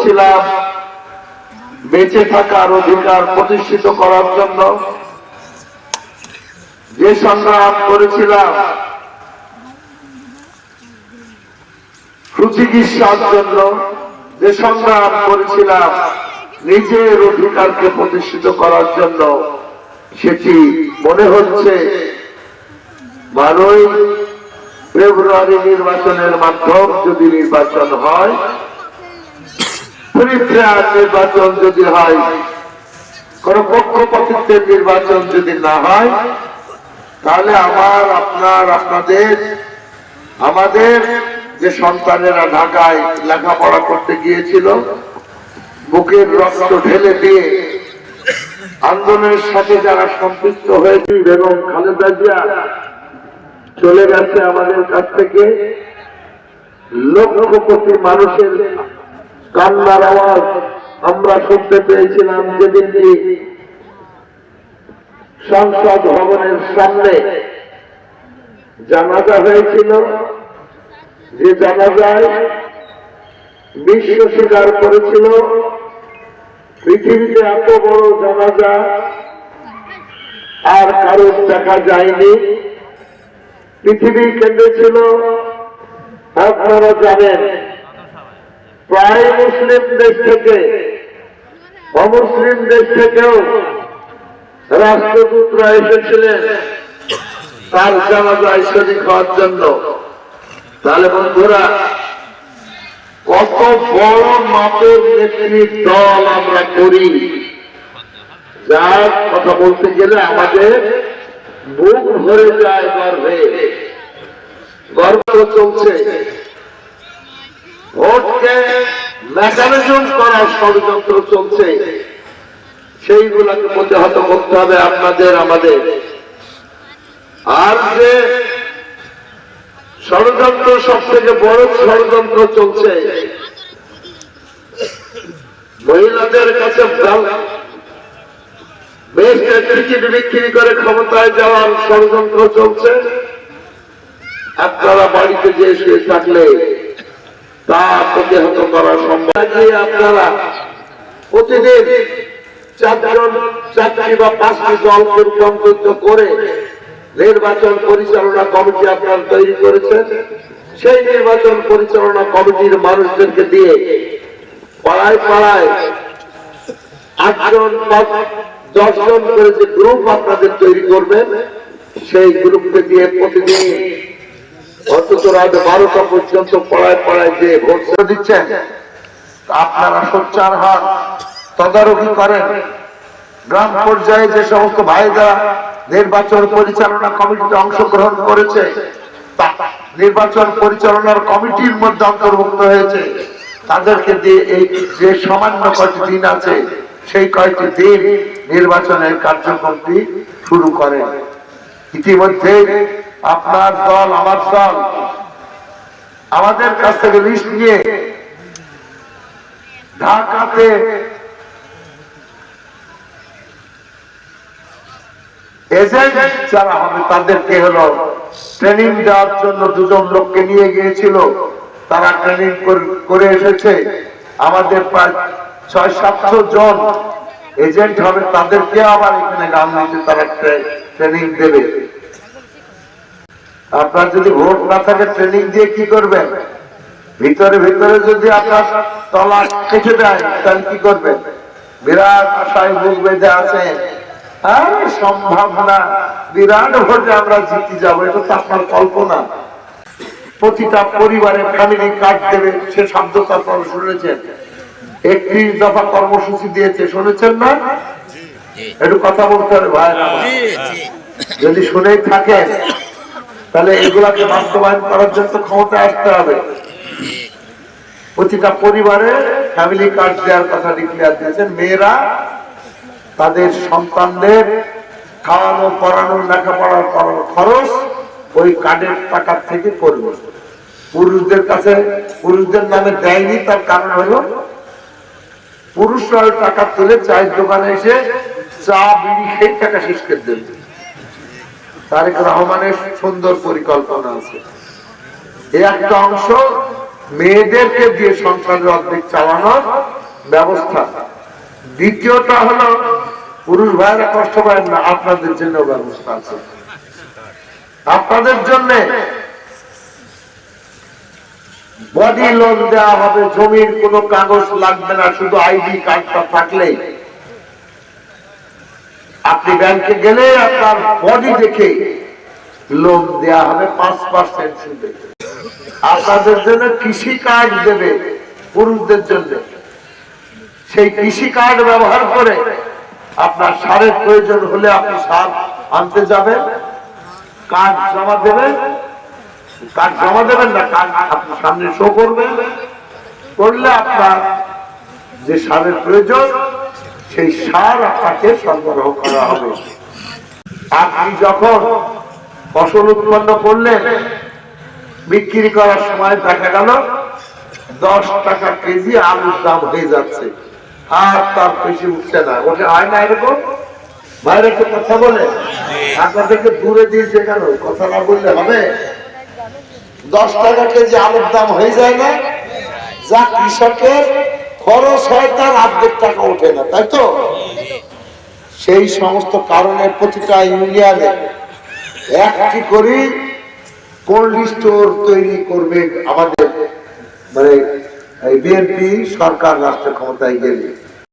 করেছিলাম বেঁচে থাকার অধিকার প্রতিষ্ঠিত করার জন্য, যে সংগ্রাম করেছিলাম সুচিকিৎসার জন্য, যে সংগ্রাম করেছিলাম নিজের অধিকারকে প্রতিষ্ঠিত করার জন্য, সেটি মনে হচ্ছে 12ই ফেব্রুয়ারি নির্বাচনের মাধ্যম যদি নির্বাচন হয়, নির্বাচন যদি হয়, কোন পক্ষপাতিত্বের নির্বাচন যদি না হয়, তাহলে আমাদের যে সন্তানেরা ঢাকায় লেখাপড়া করতে গিয়েছিল, বুকের রক্ত ঢেলে দিয়ে আন্দোলনের সাথে যারা সম্পৃক্ত হয়েছে, এবং খালেদা জিয়া চলে গেছে আমাদের কাছ থেকে, লক্ষ কোটি মানুষের কান্নার আওয়াজ আমরা শুনতে পেয়েছিলাম যেদিনটি সংসদ ভবনের সামনে জানাজা হয়েছিল, যে জানাজায় বিশ্ব স্বীকার করেছিল পৃথিবীতে এত বড় জানাজা আর কারোর দেখা যায়নি। পৃথিবী কেঁদেছিল। আপনারা জানেন, প্রায় মুসলিম দেশ থেকে, অমুসলিম দেশ থেকেও রাষ্ট্রদূতরা এসেছিলেন তার জানাজায় শরীক হওয়ার জন্য। তাহলে বন্ধুরা, কত বড় মাপের নেতৃত্ব দল আমরা করি, যার কথা বলতে গেলে আমাদের বুক ভরে যায় গর্বে। গর্ব চলছে, ভোটকে মেকানিজম করার ষড়যন্ত্র চলছে, সেইগুলোকে প্রতিহত করতে হবে আপনাদের আমাদের। আর যে ষড়যন্ত্র, সব থেকে বড় ষড়যন্ত্র চলছে, মহিলাদের কাছে বেশ টিকিট বিক্রি করে ক্ষমতায় যাওয়ার ষড়যন্ত্র চলছে। আপনারা বাড়িতে যে শুয়ে থাকলে তা প্রতিহত করা সম্ভব। আপনারা প্রতিদিন 4টি বা 5টি দলকে রূপান্তরিত করে নির্বাচন পরিচালনা কমিটি আপনারা তৈরি করেছেন। সেই নির্বাচন পরিচালনা কমিটির মানুষদেরকে দিয়ে পাড়ায় পাড়ায় 8 জন 10 জন করে যে গ্রুপ আপনাদের তৈরি করবেন, সেই গ্রুপকে দিয়ে প্রতিদিন অন্তত রাত 12টা পর্যন্ত পাড়ায় পাড়ায় যে ভোট দিচ্ছেন, আপনারা সোচ্চার হন, তদারকি করেন। গ্রাম পর্যায়ে যে সমস্ত ভাইরা নির্বাচন পরিচালনা কমিটিতে অংশগ্রহণ করেছে, নির্বাচন পরিচালনার কমিটির মধ্যে অন্তর্ভুক্ত হয়েছে, তাদেরকে দিয়ে এই যে সামান্য কয়েকটি দিন আছে, সেই কয়েকটি দিন নির্বাচনের কার্যক্রমটি শুরু করেন। ইতিমধ্যে আপনার দল, আমার দল, আমাদের কাছ থেকে লিস্ট নিয়ে ঢাকাতে এজেন্ট যারা হবে তাদেরকে ট্রেনিং দেওয়ার জন্য 2 জন লোককে নিয়ে গিয়েছিল। তারা ট্রেনিং করে এসেছে। আমাদের প্রায় 600-700 জন এজেন্ট হবে, তাদেরকে আবার এখানে রাজনীতি তারা ট্রেনিং দেবে। আপনার যদি ভোট না থাকে, ট্রেনিং দিয়ে কি করবেন? ভিতরে ভিতরে যদি আপনার তলা কেটে দেয়, তাহলে কি করবেন? বিরাট আশায় বুক বেঁধে আছেন, সম্ভব না, বিরাট ভোটে আমরা জিতে যাবো, এটা তো আপনার কল্পনা। প্রতিটা পরিবারের ফ্যামিলি কার্ড দেবে, সে শব্দ আপনারা শুনেছেন। 31 দফা কর্মসূচি দিয়েছে, শুনেছেন না? একটু কথা বলতে হবে ভাইরা। যদি শুনেই থাকেন, তাহলে এগুলাকে বাস্তবায়ন করার জন্য ক্ষমতা আসতে হবে। প্রতিটা পরিবারে ফ্যামিলি কার্ড দেওয়ার কথা ডিক্লেয়ার দিয়েছেন। মেয়েরা তাদের সন্তানদের খাওয়ানো, পড়ানো, লেখাপড়া করানোর খরচ ওই কার্ডের টাকা থেকে করবে। পুরুষদের কাছে, পুরুষদের নামে দেয়নি, তার কারণ হলো পুরুষরা ওই টাকা তুলে চায়ের দোকানে এসে চা বিড়ি খেয়ে টাকা শেষ করে দেবে। তারেক রহমানের সুন্দর পরিকল্পনা আছে। এই একটা অংশ মেয়েদেরকে দিয়ে সংসারের অর্ধেক চালানোর ব্যবস্থা। দ্বিতীয়টা হলো পুরুষ ভাইরা কষ্ট পায় না, আপনাদের জন্য ব্যবস্থা আছে। আপনাদের জন্য বডি লোন দেওয়া হবে, জমির কোনো কাগজ লাগবে না, শুধু আইডি কার্ডটা থাকলেই আপনি ব্যাংকে গেলে আপনার বডি দেখে লোন দেওয়া হবে 5% সুদে। আপনাদের জন্য কৃষি কার্ড দেবে পুরুষদের জন্য, সেই কৃষি কার্ড ব্যবহার করে আপনার সারের প্রয়োজন হলে আপনি সার আনতে যাবেন, কার্ড জমা দেবেন, কার্ড জমা দেবেন না, কার্ড আপনি সামনে শো করবেন, করলে আপনার যে সারের প্রয়োজন সেই সার আপনাকে সরবরাহ করা হবে। আপনি যখন ফসল উৎপন্ন করলেন, বিক্রি করার সময় দেখা গেল 10 টাকা কেজি আলুর দাম হয়ে যাচ্ছে, আর তার বেশি উঠছে না, ওটা হয় না এরকম? বাইরে একটু কথা বলে, আপনাদেরকে দূরে দিয়েছে কেন? কথা না বললে হবে? 10 টাকা কেজি আলুর দাম হয়ে যায় না, যা কৃষকের খরচ হয় তার অর্ধেক টাকা ওঠে না, তাই তো? সেই সমস্ত কারণে প্রতিটা ইউনিয়নে একটি করে কোল্ড স্টোর তৈরি করবে আমাদের, মানে বিএনপি সরকার রাষ্ট্র ক্ষমতায় গেলে।